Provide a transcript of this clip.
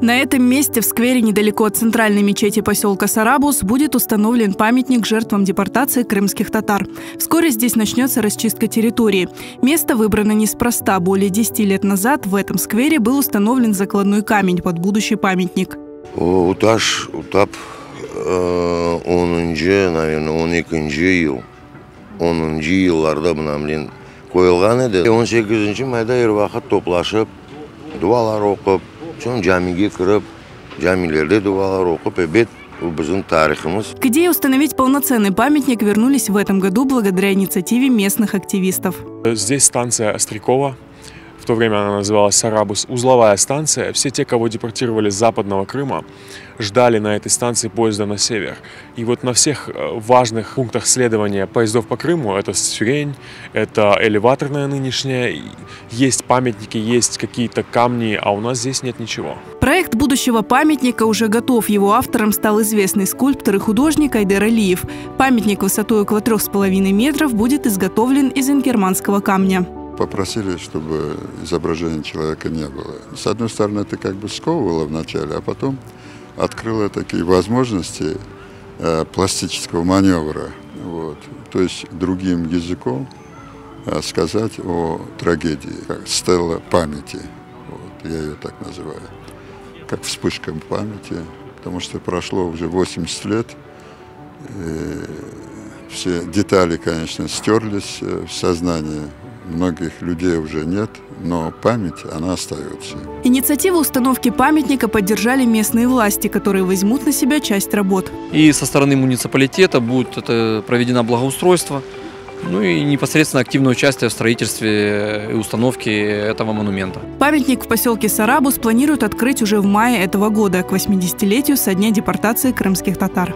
На этом месте в сквере недалеко от центральной мечети поселка Сарабус будет установлен памятник жертвам депортации крымских татар. Вскоре здесь начнется расчистка территории. Место выбрано неспроста. Более 10 лет назад в этом сквере был установлен закладной камень под будущий памятник. Уташ, утап, 12 yıl 10 yıllarda buna bilen koyulgan edi. 18 mayda her vakit toplaşıp dualar okup, sonra camiye kirip, camilerde dualar okup, evet, bu bizim tarihimiz. К идее установить полноценный памятник вернулись в этом году благодаря инициативе местных активистов. Здесь станция Острякова. В то время она называлась Сарабус, узловая станция. Все те, кого депортировали с Западного Крыма, ждали на этой станции поезда на север. И вот на всех важных пунктах следования поездов по Крыму, это Сюрень, это элеваторная нынешняя, есть памятники, есть какие-то камни, а у нас здесь нет ничего. Проект будущего памятника уже готов. Его автором стал известный скульптор и художник Айдер Алиев. Памятник высотой около 3,5 метров будет изготовлен из ингерманского камня. Попросили, чтобы изображения человека не было. С одной стороны, это как бы сковывало вначале, а потом открыло такие возможности пластического маневра. Вот. То есть другим языком сказать о трагедии, как стелла памяти. Вот. Я ее так называю. Как вспышка памяти, потому что прошло уже 80 лет. Все детали, конечно, стерлись в сознании. Многих людей уже нет, но память, она остается. Инициативу установки памятника поддержали местные власти, которые возьмут на себя часть работ. И со стороны муниципалитета будет проведено благоустройство, ну и непосредственно активное участие в строительстве и установке этого монумента. Памятник в поселке Сарабус планируют открыть уже в мае этого года, к 80-летию со дня депортации крымских татар.